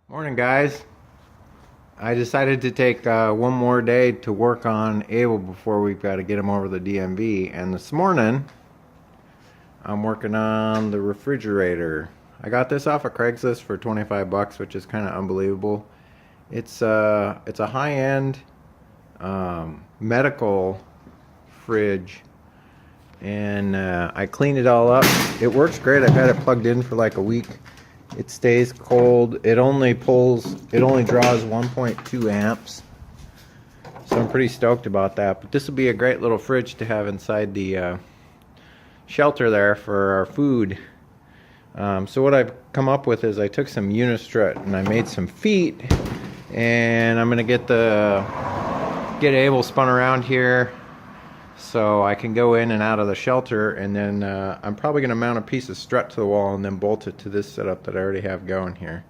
Morning, guys. I decided to take one more day to work on Abel before we've got to get him over the DMV. And this morning, I'm working on the refrigerator. I got this off of Craigslist for 25 bucks, which is kind of unbelievable. It's a high-end medical fridge, and I cleaned it all up. It works great. I've had it plugged in for like a week. It stays cold. It only draws 1.2 amps. So I'm pretty stoked about that. But this will be a great little fridge to have inside the shelter there for our food. So what I've come up with is I took some Unistrut and I made some feet, and I'm gonna get Abel spun around here so I can go in and out of the shelter, and then I'm probably going to mount a piece of strut to the wall and then bolt it to this setup that I already have going here.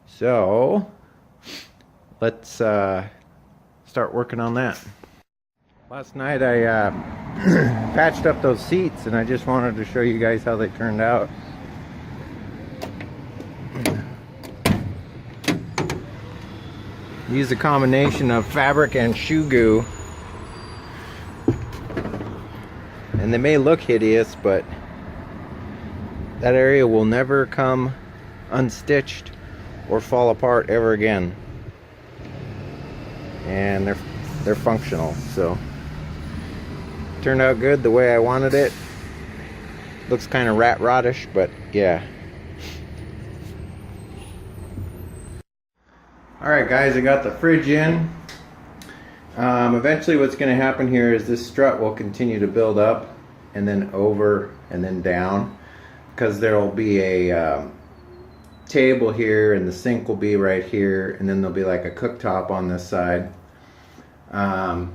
So let's start working on that. Last night I patched up those seats, and I just wanted to show you guys how they turned out. Use a combination of fabric and shoe goo. And they may look hideous, but that area will never come unstitched or fall apart ever again. And they're functional, so turned out good the way I wanted it. Looks kind of rat rottish, but yeah. Alright guys, I got the fridge in. Eventually what's going to happen here is this strut will continue to build up and then over and then down, because there will be a table here and the sink will be right here, and then there'll be like a cooktop on this side. And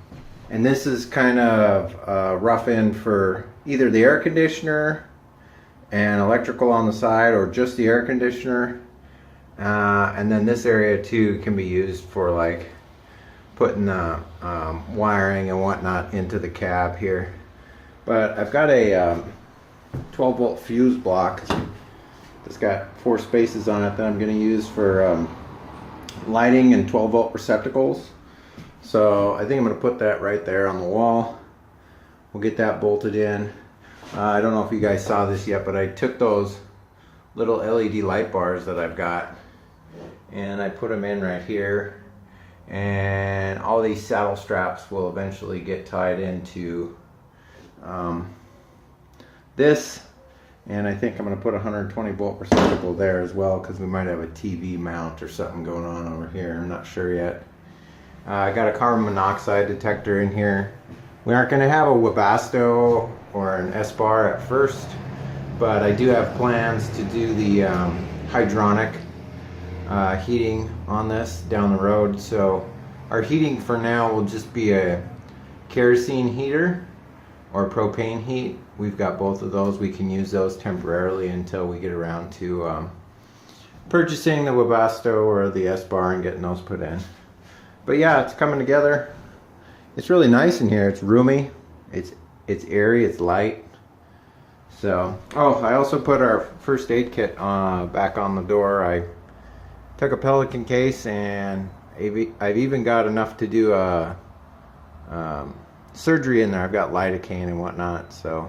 this is kind of a rough end for either the air conditioner and electrical on the side, or just the air conditioner. And then this area too can be used for like putting the wiring and whatnot into the cab here. But I've got a 12 volt fuse block that's got 4 spaces on it that I'm going to use for lighting and 12 volt receptacles. So I think I'm going to put that right there on the wall. We'll get that bolted in. I don't know if you guys saw this yet, but I took those little LED light bars that I've got and I put them in right here. And all these saddle straps will eventually get tied into this, and I think I'm going to put a 120 volt receptacle there as well, because we might have a TV mount or something going on over here. I'm not sure yet. I got a carbon monoxide detector in here. We aren't going to have a Webasto or an S-bar at first, but I do have plans to do the hydronic heating on this down the road. So our heating for now will just be a kerosene heater or propane heat. We've got both of those. We can use those temporarily until we get around to purchasing the Webasto or the S-bar and getting those put in. But yeah, it's coming together. It's really nice in here. It's roomy, it's airy, it's light. So, oh, I also put our first aid kit back on the door. I took a Pelican case, and I've even got enough to do a surgery in there. I've got lidocaine and whatnot, so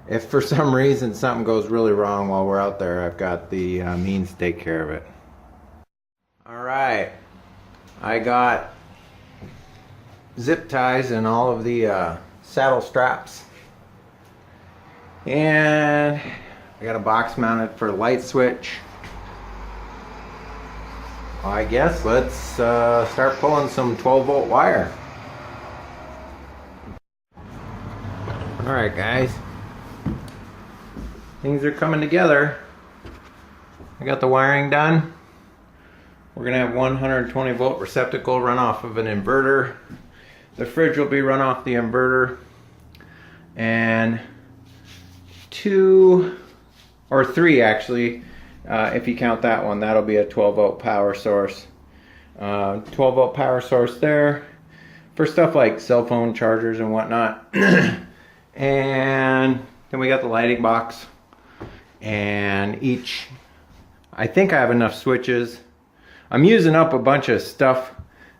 if for some reason something goes really wrong while we're out there, I've got the means to take care of it. Alright, I got zip ties in all of the saddle straps, and I got a box mounted for a light switch. I guess let's start pulling some 12 volt wire. Alright guys, things are coming together. I got the wiring done. We're going to have 120 volt receptacle run off of an inverter. The fridge will be run off the inverter. And 2 or 3 actually, if you count that one, that'll be a 12 volt power source. 12 volt power source there for stuff like cell phone chargers and whatnot. And then we got the lighting box, and I think I have enough switches I'm using up a bunch of stuff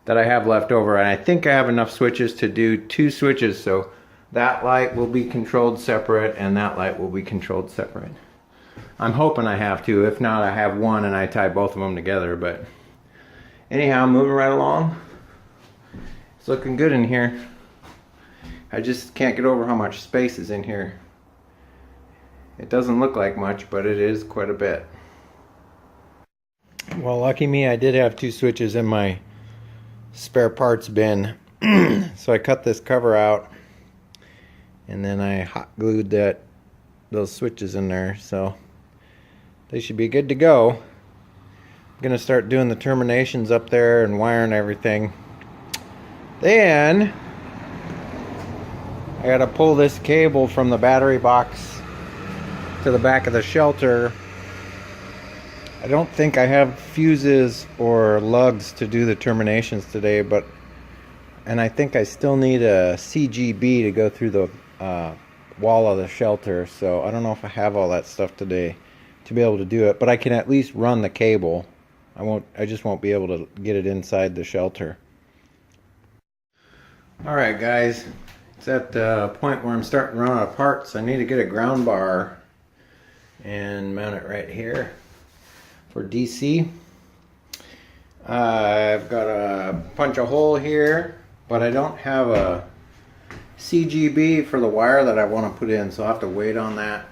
that I have left over, and I think I have enough switches to do 2 switches, so that light will be controlled separate and that light will be controlled separate. I'm hoping I have to. If not, I have one and I tie both of them together. But anyhow, moving right along. It's looking good in here. I just can't get over how much space is in here. It doesn't look like much, but it is quite a bit. Well, lucky me, I did have 2 switches in my spare parts bin. So I cut this cover out and then I hot glued those switches in there, so they should be good to go. I'm gonna start doing the terminations up there and wiring everything. Then I gotta pull this cable from the battery box to the back of the shelter. I don't think I have fuses or lugs to do the terminations today, and I think I still need a CGB to go through the wall of the shelter, so I don't know if I have all that stuff today to be able to do it, but I can at least run the cable. I just won't be able to get it inside the shelter. Alright guys, it's at the point where I'm starting to run out of parts. I need to get a ground bar and mount it right here for DC. I've got to punch a hole here, but I don't have a CGB for the wire that I want to put in, so I'll have to wait on that.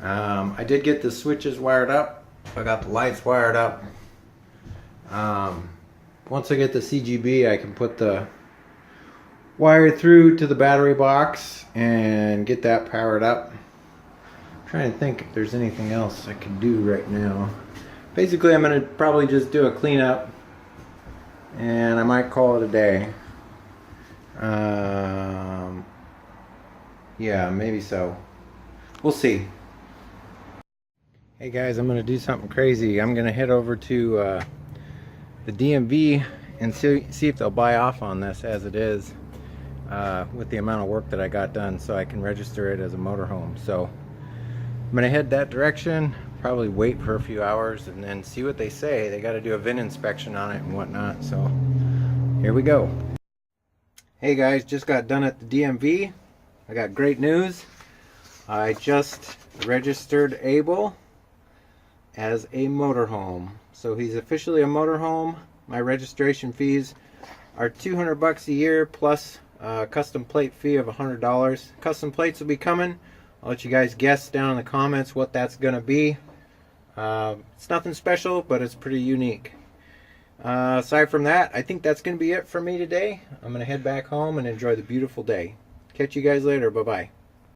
I did get the switches wired up. I got the lights wired up. Once I get the CGB, I can put the wire through to the battery box and get that powered up. I'm trying to think if there's anything else I can do right now. Basically, I'm going to probably just do a cleanup and I might call it a day. Yeah, maybe so. We'll see. Hey guys, I'm going to do something crazy. I'm going to head over to the DMV and see if they'll buy off on this as it is, with the amount of work that I got done, so I can register it as a motorhome. So I'm going to head that direction, probably wait for a few hours and then see what they say. They got to do a VIN inspection on it and whatnot, so here we go. Hey guys, just got done at the DMV. I got great news. I just registered Abel as a motorhome. So he's officially a motorhome. My registration fees are $200 a year plus a custom plate fee of $100. Custom plates will be coming. I'll let you guys guess down in the comments what that's gonna be. It's nothing special, but it's pretty unique. Aside from that, I think that's going to be it for me today. I'm going to head back home and enjoy the beautiful day. Catch you guys later. Bye-bye.